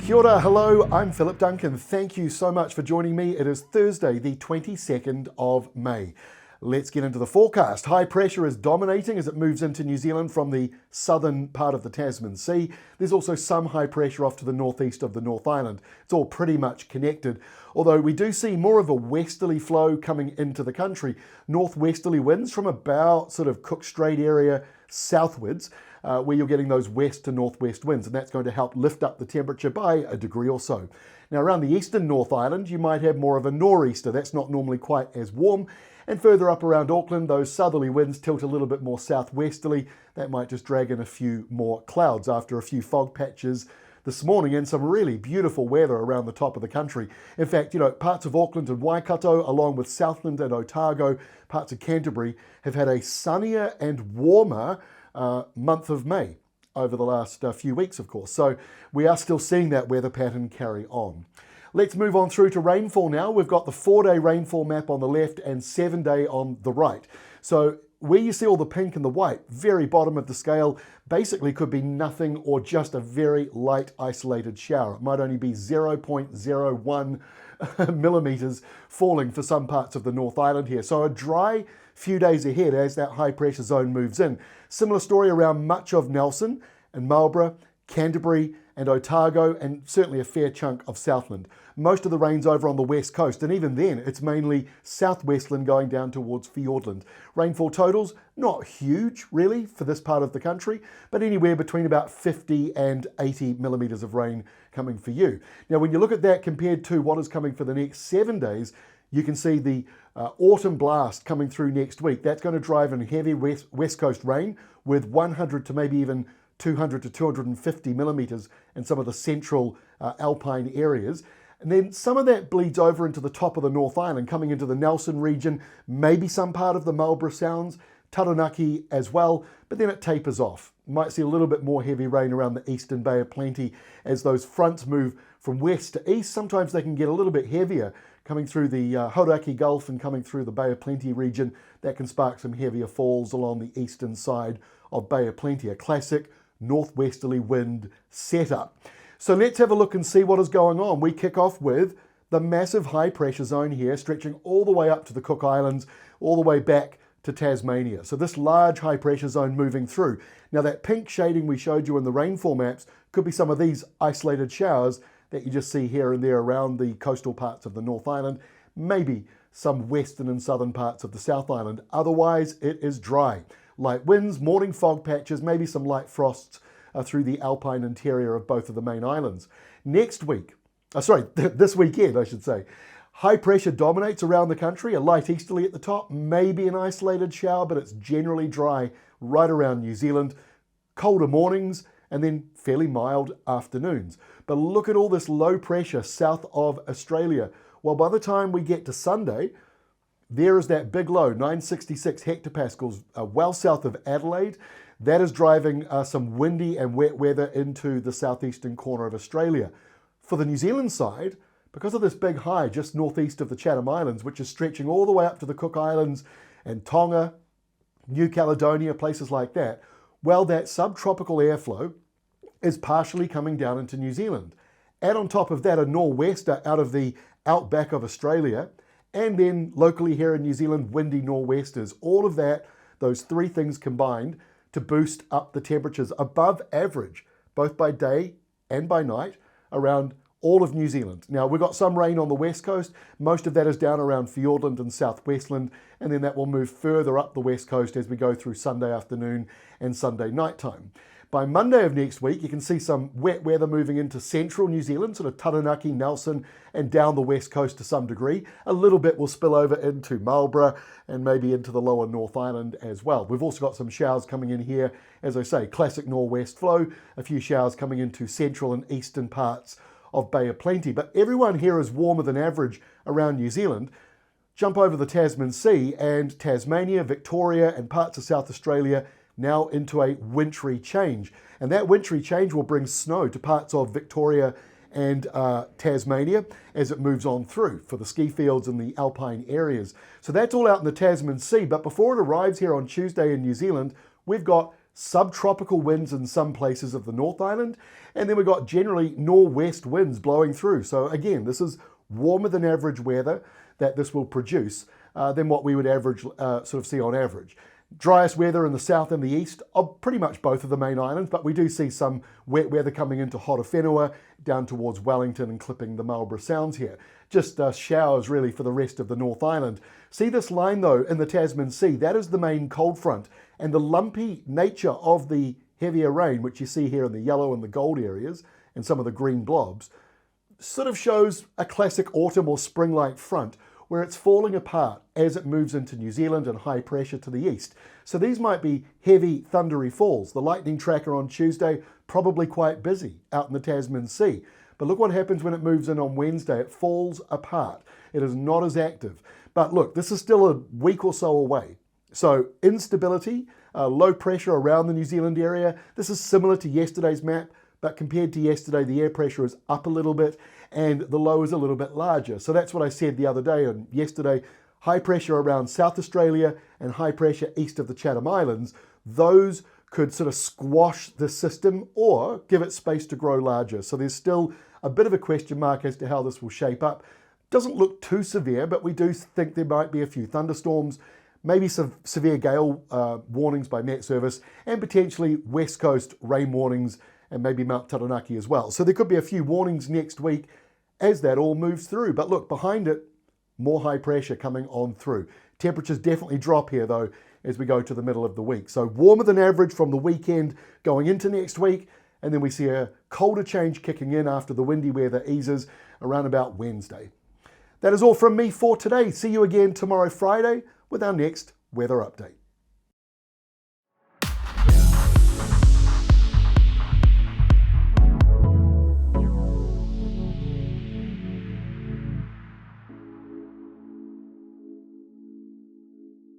Kia ora, hello, I'm Philip Duncan. Thank you so much for joining me. It is Thursday, the 22nd of May. Let's get into the forecast. High pressure is dominating as it moves into New Zealand from the southern part of the Tasman Sea. There's also some high pressure off to the northeast of the North Island. It's all pretty much connected, although we do see more of a westerly flow coming into the country. Northwesterly winds from about sort of Cook Strait area southwards, where you're getting those west to northwest winds, and that's going to help lift up the temperature by a degree or so. Now around the eastern North Island, you might have more of a nor'easter. That's not normally quite as warm. And further up around Auckland, those southerly winds tilt a little bit more southwesterly. That might just drag in a few more clouds after a few fog patches this morning and some really beautiful weather around the top of the country. In fact, parts of Auckland and Waikato, along with Southland and Otago, parts of Canterbury, have had a sunnier and warmer month of May over the last few weeks, of course. So we are still seeing that weather pattern carry on. Let's move on through to rainfall now. We've got the 4-day rainfall map on the left and 7-day on the right. So where you see all the pink and the white, very bottom of the scale, basically could be nothing or just a very light isolated shower. It might only be 0.01 millimeters falling for some parts of the North Island here. So a dry few days ahead as that high pressure zone moves in. Similar story around much of Nelson and Marlborough, Canterbury and Otago, and certainly a fair chunk of Southland. Most of the rain's over on the west coast, and even then it's mainly southwestland going down towards Fiordland. Rainfall totals, not huge really for this part of the country, but anywhere between about 50 and 80 millimetres of rain coming for you. Now when you look at that compared to what is coming for the next 7 days, you can see the autumn blast coming through next week. That's going to drive in heavy west coast rain with 100 to maybe even 200 to 250 millimetres in some of the central alpine areas. And then some of that bleeds over into the top of the North Island, coming into the Nelson region, maybe some part of the Marlborough Sounds, Taranaki as well, but then it tapers off. You might see a little bit more heavy rain around the eastern Bay of Plenty as those fronts move from west to east. Sometimes they can get a little bit heavier coming through the Hauraki Gulf and coming through the Bay of Plenty region. That can spark some heavier falls along the eastern side of Bay of Plenty, a classic northwesterly wind setup. So let's have a look and see what is going on. We kick off with the massive high pressure zone here, stretching all the way up to the Cook Islands, all the way back to Tasmania. So this large high pressure zone moving through. Now that pink shading we showed you in the rainfall maps could be some of these isolated showers that you just see here and there around the coastal parts of the North Island, maybe some western and southern parts of the South Island. Otherwise, it is dry. Light winds, morning fog patches, maybe some light frosts through the alpine interior of both of the main islands. Next week, this weekend I should say, high pressure dominates around the country, a light easterly at the top, maybe an isolated shower, but it's generally dry right around New Zealand. Colder mornings and then fairly mild afternoons. But look at all this low pressure south of Australia. Well, by the time we get to Sunday, there is that big low, 966 hectopascals, well south of Adelaide. That is driving some windy and wet weather into the southeastern corner of Australia. For the New Zealand side, because of this big high just northeast of the Chatham Islands, which is stretching all the way up to the Cook Islands and Tonga, New Caledonia, places like that, well, that subtropical airflow is partially coming down into New Zealand. Add on top of that a nor'wester out of the outback of Australia, and then locally here in New Zealand, windy nor'westers. All of that, those three things combined to boost up the temperatures above average, both by day and by night, around all of New Zealand. Now, we've got some rain on the west coast. Most of that is down around Fiordland and southwestland, and then that will move further up the west coast as we go through Sunday afternoon and Sunday nighttime. By Monday of next week, you can see some wet weather moving into central New Zealand, sort of Taranaki, Nelson, and down the west coast to some degree. A little bit will spill over into Marlborough and maybe into the lower North Island as well. We've also got some showers coming in here, as I say, classic nor'west flow, a few showers coming into central and eastern parts of Bay of Plenty. But everyone here is warmer than average around New Zealand. Jump over the Tasman Sea and Tasmania, Victoria, and parts of South Australia now into a wintry change. And that wintry change will bring snow to parts of Victoria and Tasmania as it moves on through for the ski fields and the alpine areas. So that's all out in the Tasman Sea. But before it arrives here on Tuesday in New Zealand, we've got subtropical winds in some places of the North Island, and then we've got generally northwest winds blowing through. So again, this is warmer than average weather that this will produce than what we would average sort of see on average. Driest weather in the south and the east of pretty much both of the main islands, but we do see some wet weather coming into Horowhenua, down towards Wellington and clipping the Marlborough Sounds here. Just showers really for the rest of the North Island. See this line though in the Tasman Sea, that is the main cold front, and the lumpy nature of the heavier rain, which you see here in the yellow and the gold areas and some of the green blobs, sort of shows a classic autumn or spring-like front where it's falling apart as it moves into New Zealand and high pressure to the east. So these might be heavy, thundery falls. The lightning tracker on Tuesday, probably quite busy out in the Tasman Sea. But look what happens when it moves in on Wednesday. It falls apart. It is not as active. But look, this is still a week or so away. So instability, low pressure around the New Zealand area. This is similar to yesterday's map, but compared to yesterday, the air pressure is up a little bit and the low is a little bit larger. So that's what I said the other day and yesterday. High pressure around South Australia and high pressure east of the Chatham Islands. Those could sort of squash the system or give it space to grow larger. So there's still a bit of a question mark as to how this will shape up. Doesn't look too severe, but we do think there might be a few thunderstorms, maybe some severe gale warnings by Met Service, and potentially West Coast rain warnings and maybe Mount Taranaki as well. So there could be a few warnings next week as that all moves through. But look, behind it, more high pressure coming on through. Temperatures definitely drop here though as we go to the middle of the week. So warmer than average from the weekend going into next week, and then we see a colder change kicking in after the windy weather eases around about Wednesday. That is all from me for today. See you again tomorrow Friday with our next weather update.